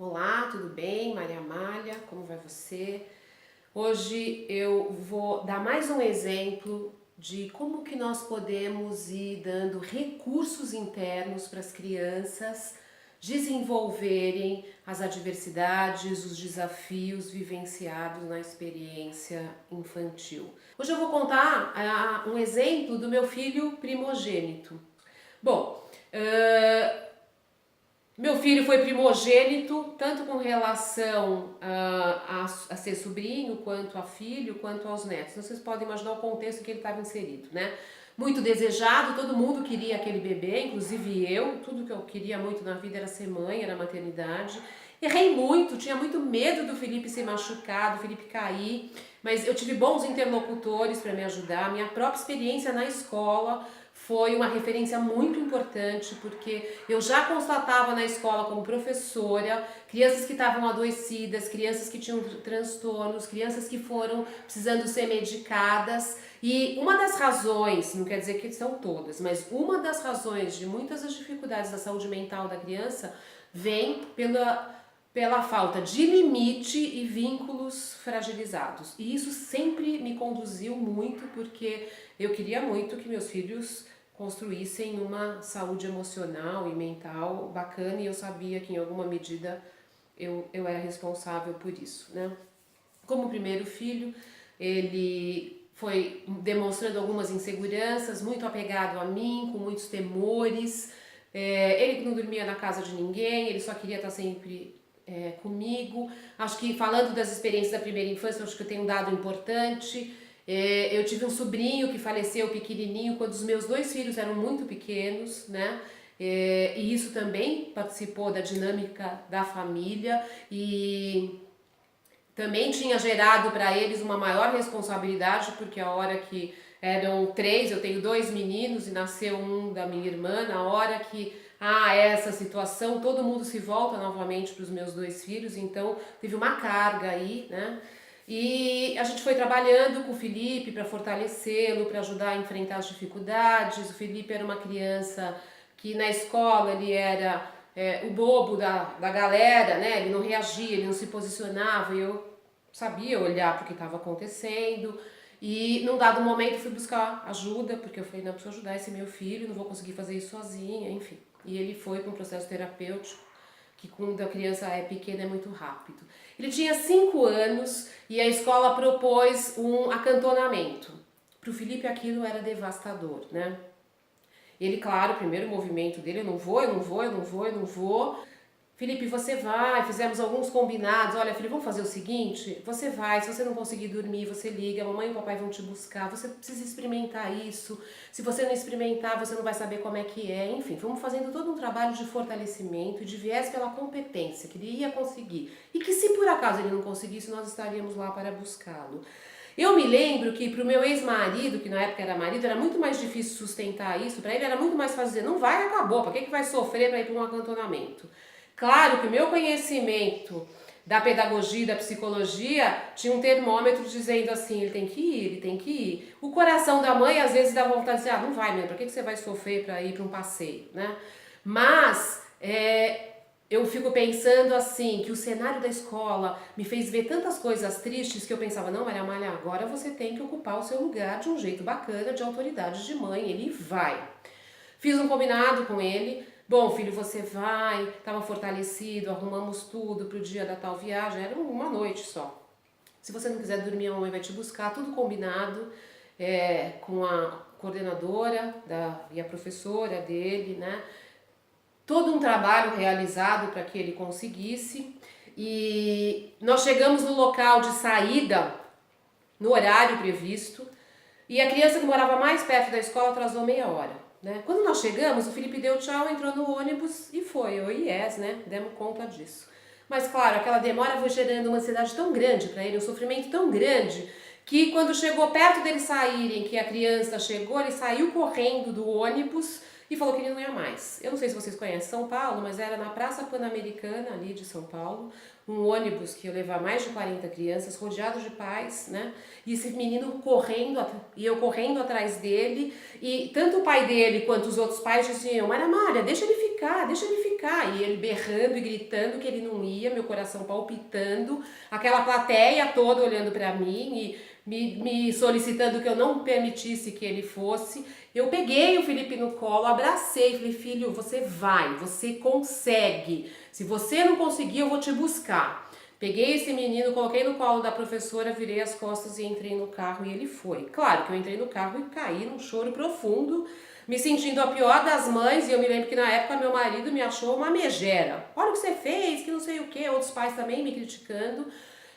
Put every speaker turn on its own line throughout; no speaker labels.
Olá, tudo bem? Maria Amália, como vai você? Hoje eu vou dar mais um exemplo de como que nós podemos ir dando recursos internos para as crianças desenvolverem as adversidades, os desafios vivenciados na experiência infantil. Hoje eu vou contar um exemplo do meu filho primogênito. Bom, meu filho foi primogênito, tanto com relação a ser sobrinho, quanto a filho, quanto aos netos. Então, vocês podem imaginar o contexto em que ele estava inserido, né? Muito desejado, todo mundo queria aquele bebê, inclusive eu. Tudo que eu queria muito na vida era ser mãe, era maternidade. Errei muito, tinha muito medo do Felipe se machucar, do Felipe cair, mas eu tive bons interlocutores para me ajudar. Minha própria experiência na escola foi uma referência muito importante, porque eu já constatava na escola como professora crianças que estavam adoecidas, crianças que tinham transtornos, crianças que foram precisando ser medicadas. E uma das razões, não quer dizer que são todas, mas uma das razões de muitas das dificuldades da saúde mental da criança vem pela falta de limite e vínculos fragilizados. E isso sempre me conduziu muito, porque eu queria muito que meus filhos construíssem uma saúde emocional e mental bacana, e eu sabia que em alguma medida eu era responsável por isso, né? Como primeiro filho, ele foi demonstrando algumas inseguranças, muito apegado a mim, com muitos temores. Ele não dormia na casa de ninguém, ele só queria estar sempre comigo. Acho que falando das experiências da primeira infância, acho que eu tenho um dado importante. Eu tive um sobrinho que faleceu pequenininho quando os meus dois filhos eram muito pequenos, né? E isso também participou da dinâmica da família e também tinha gerado para eles uma maior responsabilidade, porque a hora que eram 3, eu tenho 2 meninos e nasceu um da minha irmã, na hora que essa situação, todo mundo se volta novamente para os meus 2 filhos, então teve uma carga aí, né? E a gente foi trabalhando com o Felipe para fortalecê-lo, para ajudar a enfrentar as dificuldades. O Felipe era uma criança que na escola ele era o bobo da galera, né? Ele não reagia, ele não se posicionava, e eu sabia olhar para o que estava acontecendo. E num dado momento fui buscar ajuda, porque eu falei, não, preciso ajudar esse meu filho, não vou conseguir fazer isso sozinha, enfim. E ele foi para um processo terapêutico, que quando a criança é pequena é muito rápido. Ele tinha 5 anos e a escola propôs um acantonamento. Para o Felipe aquilo era devastador, né? Ele, claro, o primeiro movimento dele, eu não vou. Felipe, você vai, fizemos alguns combinados. Olha, Felipe, vamos fazer o seguinte, você vai, se você não conseguir dormir, você liga, a mamãe e o papai vão te buscar, você precisa experimentar isso. Se você não experimentar, você não vai saber como é que é. Enfim, fomos fazendo todo um trabalho de fortalecimento e de viés pela competência, que ele ia conseguir. E que se por acaso ele não conseguisse, nós estaríamos lá para buscá-lo. Eu me lembro que para o meu ex-marido, que na época era marido, era muito mais difícil sustentar isso. Para ele era muito mais fácil dizer, não vai, acabou, para que vai sofrer para ir para um acantonamento? Claro que o meu conhecimento da pedagogia e da psicologia tinha um termômetro dizendo assim, ele tem que ir, ele tem que ir. O coração da mãe às vezes dá vontade de dizer, não vai mesmo, para que você vai sofrer para ir para um passeio, né? Mas eu fico pensando assim, que o cenário da escola me fez ver tantas coisas tristes que eu pensava, não, Maria Amália, agora você tem que ocupar o seu lugar de um jeito bacana, de autoridade de mãe, ele vai. Fiz um combinado com ele, bom, filho, você vai, estava fortalecido, arrumamos tudo para o dia da tal viagem, era uma noite só. Se você não quiser dormir, a mamãe vai te buscar, tudo combinado com a coordenadora e a professora dele, né? Todo um trabalho realizado para que ele conseguisse, e nós chegamos no local de saída, no horário previsto, e a criança que morava mais perto da escola atrasou meia hora. Né? Quando nós chegamos, o Felipe deu tchau, entrou no ônibus e foi. Né? Demos conta disso. Mas claro, aquela demora foi gerando uma ansiedade tão grande para ele, um sofrimento tão grande, que quando chegou perto deles saírem, que a criança chegou, ele saiu correndo do ônibus e falou que ele não ia mais. Eu não sei se vocês conhecem São Paulo, mas era na Praça Pan-Americana, ali de São Paulo, um ônibus que ia levar mais de 40 crianças, rodeado de pais, né? E esse menino correndo, e eu correndo atrás dele, e tanto o pai dele quanto os outros pais diziam, Maria Amália, deixa ele ficar, ficar. E ele berrando e gritando que ele não ia, meu coração palpitando, aquela plateia toda olhando para mim e me solicitando que eu não permitisse que ele fosse. Eu peguei o Felipe no colo, abracei, falei, filho, você vai, você consegue. Se você não conseguir, eu vou te buscar. Peguei esse menino, coloquei no colo da professora, virei as costas e entrei no carro e ele foi. Claro que eu entrei no carro e caí num choro profundo, me sentindo a pior das mães, e eu me lembro que na época meu marido me achou uma megera. Olha o que você fez, que não sei o que, outros pais também me criticando.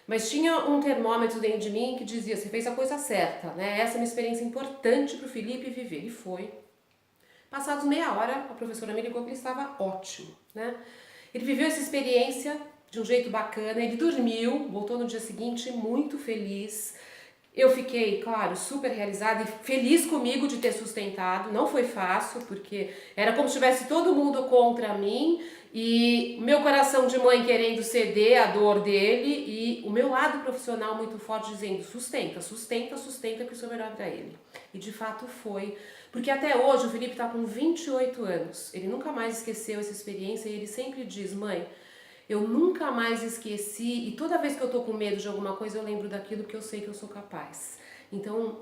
Mas tinha um termômetro dentro de mim que dizia, você fez a coisa certa, né? Essa é uma experiência importante para o Felipe viver. E foi. Passados meia hora, a professora me ligou que ele estava ótimo, né? Ele viveu essa experiência de um jeito bacana, ele dormiu, voltou no dia seguinte muito feliz. Eu fiquei, claro, super realizada e feliz comigo de ter sustentado. Não foi fácil, porque era como se tivesse todo mundo contra mim e meu coração de mãe querendo ceder à dor dele e o meu lado profissional muito forte dizendo sustenta, sustenta, sustenta que isso é melhor para ele. E de fato foi, porque até hoje o Felipe está com 28 anos, ele nunca mais esqueceu essa experiência e ele sempre diz, mãe, eu nunca mais esqueci e toda vez que eu tô com medo de alguma coisa eu lembro daquilo que eu sei que eu sou capaz. Então,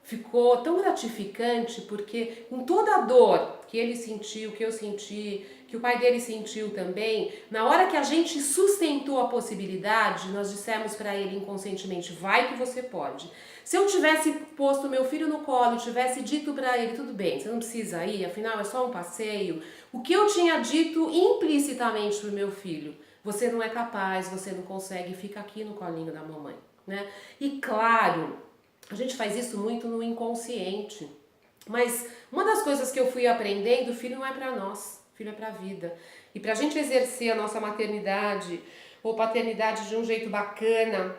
ficou tão gratificante porque com toda a dor que ele sentiu, que eu senti, que o pai dele sentiu também, na hora que a gente sustentou a possibilidade, nós dissemos para ele inconscientemente, vai que você pode. Se eu tivesse posto meu filho no colo, tivesse dito para ele, tudo bem, você não precisa ir, afinal é só um passeio, o que eu tinha dito implicitamente pro meu filho, você não é capaz, você não consegue, fica aqui no colinho da mamãe, né? E claro, a gente faz isso muito no inconsciente. Mas uma das coisas que eu fui aprendendo, filho não é para nós, filho é para a vida. E para a gente exercer a nossa maternidade ou paternidade de um jeito bacana,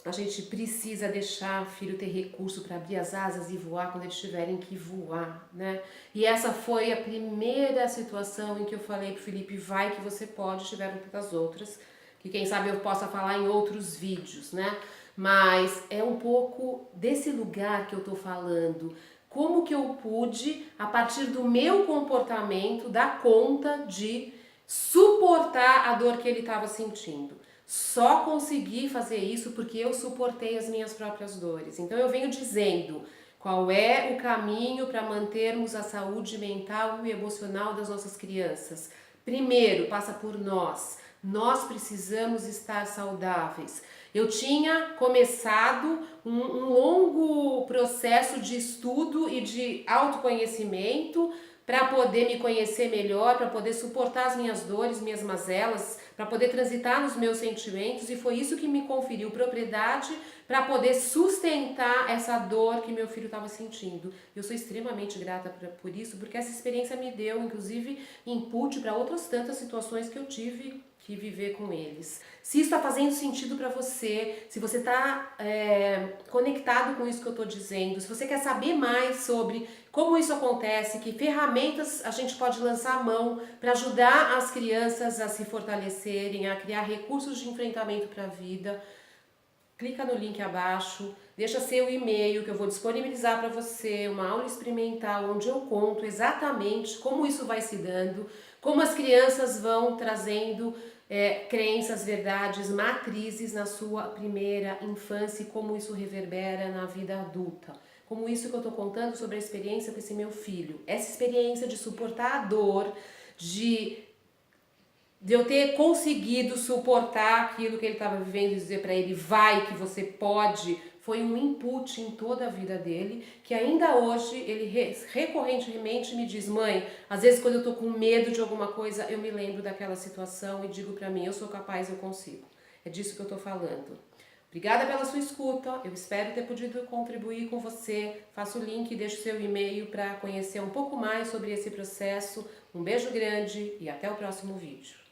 a gente precisa deixar o filho ter recurso para abrir as asas e voar quando eles tiverem que voar, né? E essa foi a primeira situação em que eu falei pro Felipe, vai que você pode, tiveram tantas outras, que quem sabe eu possa falar em outros vídeos, né? Mas é um pouco desse lugar que eu tô falando. Como que eu pude, a partir do meu comportamento, dar conta de suportar a dor que ele estava sentindo. Só consegui fazer isso porque eu suportei as minhas próprias dores. Então eu venho dizendo qual é o caminho para mantermos a saúde mental e emocional das nossas crianças. Primeiro, passa por nós. Nós precisamos estar saudáveis. Eu tinha começado um longo processo de estudo e de autoconhecimento para poder me conhecer melhor, para poder suportar as minhas dores, minhas mazelas, para poder transitar nos meus sentimentos, e foi isso que me conferiu propriedade para poder sustentar essa dor que meu filho estava sentindo. Eu sou extremamente grata por isso, porque essa experiência me deu, inclusive, input para outras tantas situações que eu tive que viver com eles. Se isso está fazendo sentido para você, se você está conectado com isso que eu estou dizendo, se você quer saber mais sobre como isso acontece, que ferramentas a gente pode lançar a mão para ajudar as crianças a se fortalecerem, a criar recursos de enfrentamento para a vida, clica no link abaixo, deixa seu e-mail que eu vou disponibilizar para você uma aula experimental onde eu conto exatamente como isso vai se dando, como as crianças vão trazendo crenças, verdades, matrizes na sua primeira infância e como isso reverbera na vida adulta. Como isso que eu estou contando sobre a experiência com esse meu filho. Essa experiência de suportar a dor, de eu ter conseguido suportar aquilo que ele estava vivendo e dizer para ele, vai que você pode, foi um input em toda a vida dele, que ainda hoje ele recorrentemente me diz, mãe, às vezes quando eu tô com medo de alguma coisa, eu me lembro daquela situação e digo para mim, eu sou capaz, eu consigo. É disso que eu tô falando. Obrigada pela sua escuta, eu espero ter podido contribuir com você. Faça o link e deixe o seu e-mail para conhecer um pouco mais sobre esse processo. Um beijo grande e até o próximo vídeo.